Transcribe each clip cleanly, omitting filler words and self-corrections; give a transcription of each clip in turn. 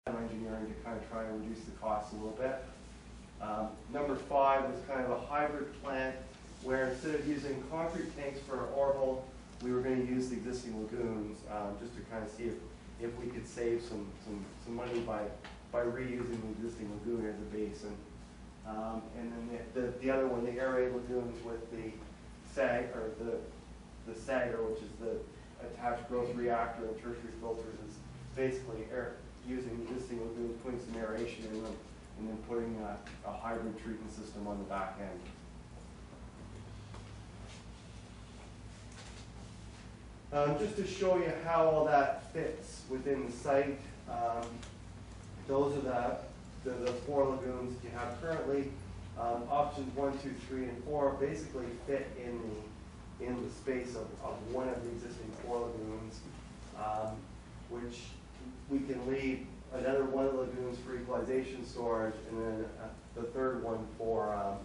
engineering to kind of try and reduce the cost a little bit. Number 5 was kind of a hybrid plant where instead of using concrete tanks for our Orville, we were going to use the existing lagoons just to kind of see if we could save some money by reusing the existing lagoon as a basin. And then the other one, the aerated lagoons with the SAG, or the SAGR, which is the attached growth reactor and tertiary filters, is basically using the existing lagoons, putting some aeration in them, and then putting a hybrid treatment system on the back end. Just to show you how all that fits within the site, those are the 4 lagoons that you have currently. Options 1, 2, 3, and 4 basically fit in the space of one of the existing 4 lagoons, which we can leave another one of the lagoons for equalization storage, and then the third one for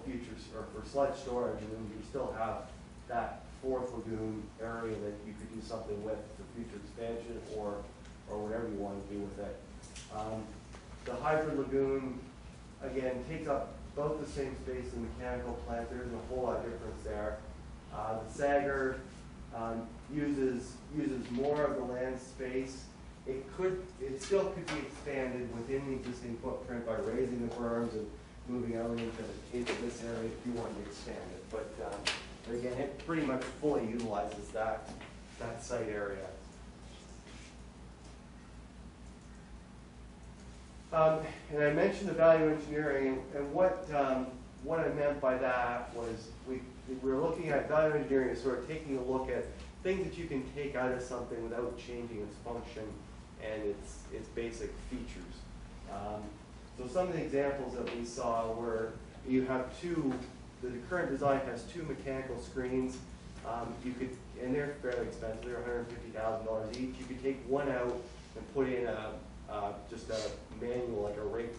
futures or for sludge storage, and then you still have that 4th lagoon area that you could do something with for future expansion or whatever you want to do with it. The hybrid lagoon, again, takes up about the same space in the mechanical plant. There isn't a whole lot of difference there. The SAGR uses more of the land space. It still could be expanded within the existing footprint by raising the berms and moving out into this area if you wanted to expand it. But again, it pretty much fully utilizes that site area. And I mentioned the value engineering, and what I meant by that was we were looking at value engineering as sort of taking a look at things that you can take out of something without changing its function and its basic features. So some of the examples that we saw were you have the current design has 2 mechanical screens. And they're fairly expensive. They're $150,000 each. You could take one out and put in just a manual, like a raked,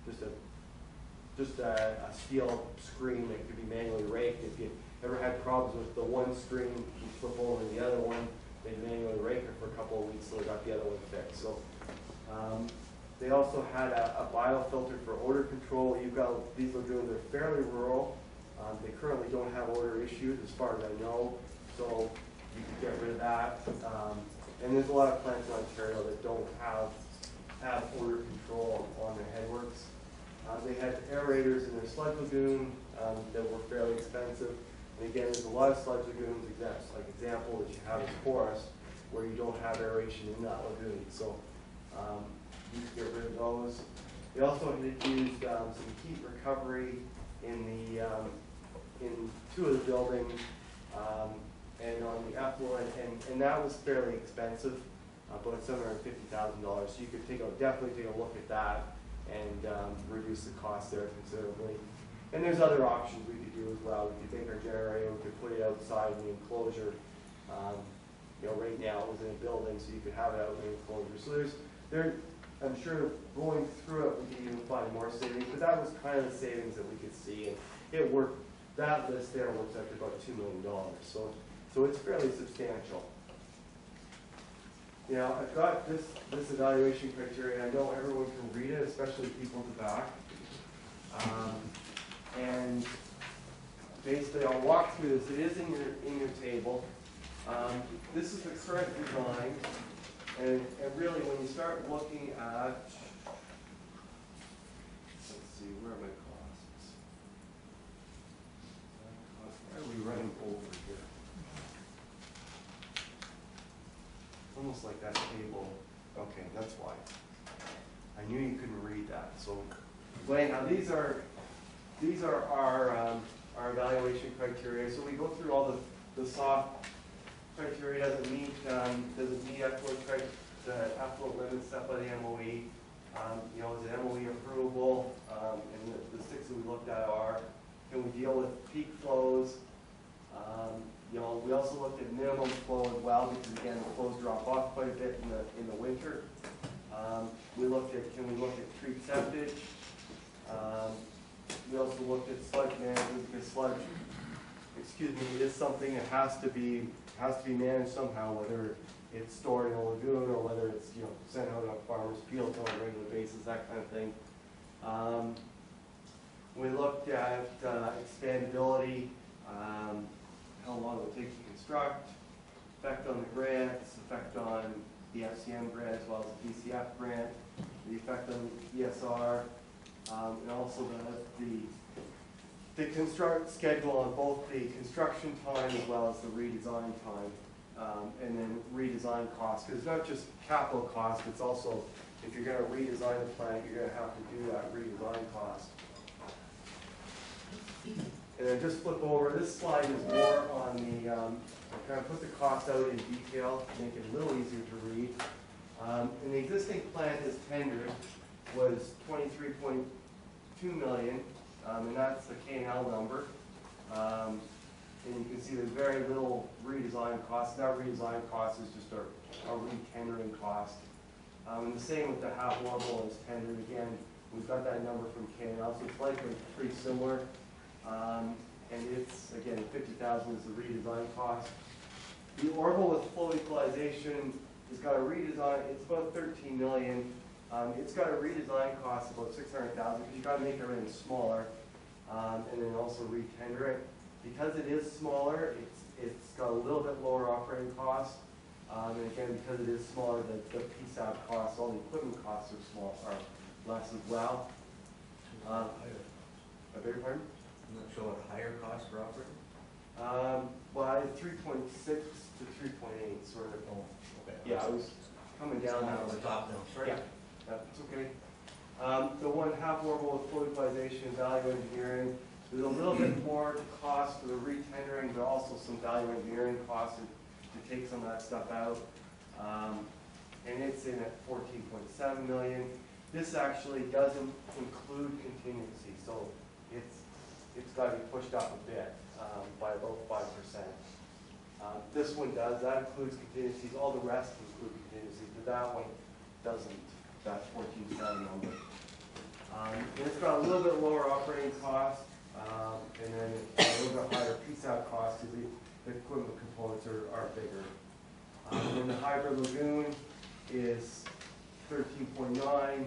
just a steel screen that could be manually raked. If you ever had problems with the one screen, you flip over the other one, they manually rake it for a couple of weeks so they got the other one fixed. So they also had a biofilter for odor control. You've got these lagoons are fairly rural. They currently don't have odor issues as far as I know, so you could get rid of that. And there's a lot of plants in Ontario that don't have odor control on their headworks. They had aerators in their sludge lagoon that were fairly expensive. And again, there's a lot of sludge lagoons, like example that you have in forest, where you don't have aeration in that lagoon. So you can get rid of those. They also had used some heat recovery in 2 of the buildings and on the effluent, and that was fairly expensive, about $750,000. So you could definitely take a look at that and reduce the cost there considerably. And there's other options we could do as well. We could take our generator, we could put it outside in the enclosure. Right now it was in a building, so you could have it out in the enclosure. So I'm sure going through it, we could even find more savings, but that was kind of the savings that we could see, and it worked. That list there works out to about $2 million. So it's fairly substantial. I've got this evaluation criteria. I know everyone can read it, especially people at the back. And basically, I'll walk through this. It is in your table. This is the current design, and really, when you start looking at, let's see, where are my costs? Why are we running over here? Almost like that table. Okay, that's why. I knew you couldn't read that. So, anyhow, these are our evaluation criteria. So we go through all the soft criteria. Doesn't meet effluent the effluent limits set by the MOE. Is an MOE approvable? And the 6 that we looked at are: can we deal with peak flows? We also looked at minimum flow as well, because again, the flows drop off quite a bit in the winter. Can we look at treat septage? We also looked at sludge management, because sludge, is something that has to be managed somehow, whether it's stored in a lagoon or whether it's, you know, sent out on farmers' fields on a regular basis, that kind of thing. We looked at expandability, how long it would take to construct, effect on the grants, effect on the FCM grant as well as the DCF grant, the effect on the ESR, and also the construct schedule on both the construction time as well as the redesign time, and then redesign costs, because it's not just capital cost, it's also, if you're going to redesign the plant, you're going to have to do that redesign cost. And then just flip over, this slide is more on the, I kind of put the cost out in detail, make it a little easier to read. And the existing plant as tendered was $23.2 million, and that's the K&L number. And you can see there's very little redesign cost. That redesign cost is just a re-tendering cost. And the same with the half orbital as tendered. Again, we've got that number from K&L, so it's likely pretty similar. And it's, again, $50,000 is the redesign cost. The orbital with flow equalization has got a redesign, it's about $13 million. It's got a redesign cost of about $600,000 because you've got to make everything smaller, and then also re-tender it. Because it is smaller, it's got a little bit lower operating cost. And again, because it is smaller, the PSAP costs, all the equipment costs are less as well. I beg your pardon? I'm not sure what higher cost for operating? Well, 3.6 to 3.8, sort of. Oh, okay. Yeah, I was coming down now. The top now. Sorry. Yeah, that's okay. The one half orbital with flow equalization, value engineering, there's a little bit more cost for the re-tendering, but also some value engineering costs to take some of that stuff out. And it's in at $14.7 million. This actually doesn't include contingency, so it's got to be pushed up a bit by about 5%. This one does. That includes contingencies. All the rest include contingencies, but that one doesn't. That 14.7 number. And it's got a little bit lower operating cost, and then a little bit higher PSAP cost because the equipment components are bigger. And then the hybrid lagoon is 13.9,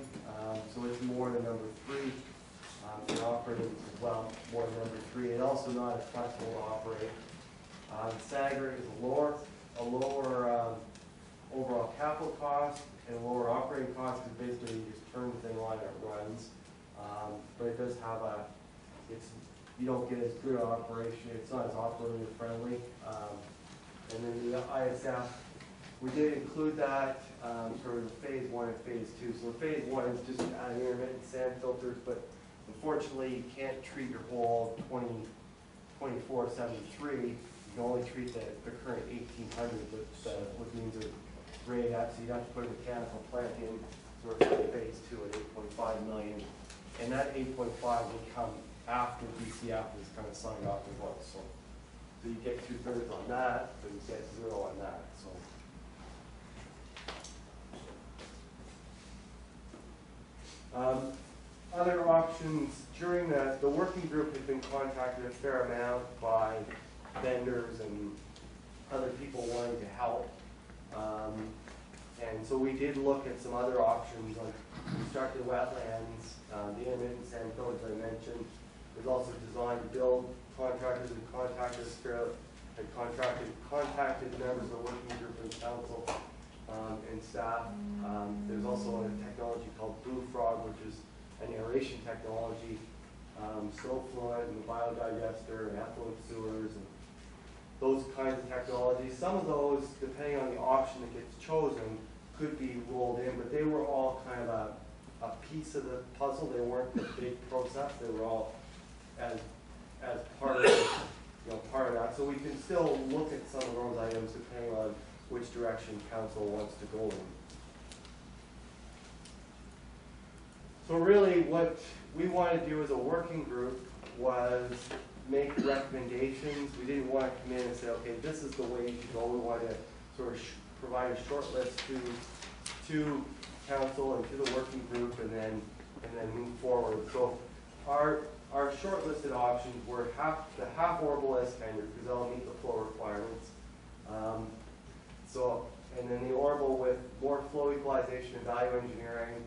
so it's more than number 3. In operating as well, more than number 3. It's also not as flexible to operate. The Sagger is a lower overall capital cost and a lower operating cost because basically you just turn the thing on and it runs. But it does have you don't get as good operation. It's not as operator friendly. And then the ISF, we did include that for the phase 1 and phase 2. So phase 1 is just adding intermittent sand filters, but unfortunately you can't treat your whole 2473. You can only treat the current 1800, which the lagoons are rated at, so you'd have to put a mechanical plant in sort of phase 2 at $8.5 million. And that 8.5 would come after DCF is kind of signed off as well. So you get 2/3 on that, but you get 0 on that. So other options, during the working group has been contacted a fair amount by vendors and other people wanting to help. And so we did look at some other options like constructed wetlands, the intermittent sand filters I mentioned. There's also design to build contractors and contractors had contacted members of the working group and council and staff. There's also a technology called Blue Frog, which is an aeration technology, slow fluid and the biodigester and effluent sewers and those kinds of technologies. Some of those, depending on the option that gets chosen, could be rolled in, but they were all kind of a piece of the puzzle. They weren't the big process. They were all as part of part of that. So we can still look at some of those items depending on which direction council wants to go in. So really what we want to do as a working group was make recommendations. We didn't want to come in and say, okay, this is the way you should go. We wanted to sort of provide a short list to council and to the working group and then move forward. So our shortlisted options were the half orbital as tendered because they'll meet the flow requirements. And then the Orbital with more flow equalization and value engineering,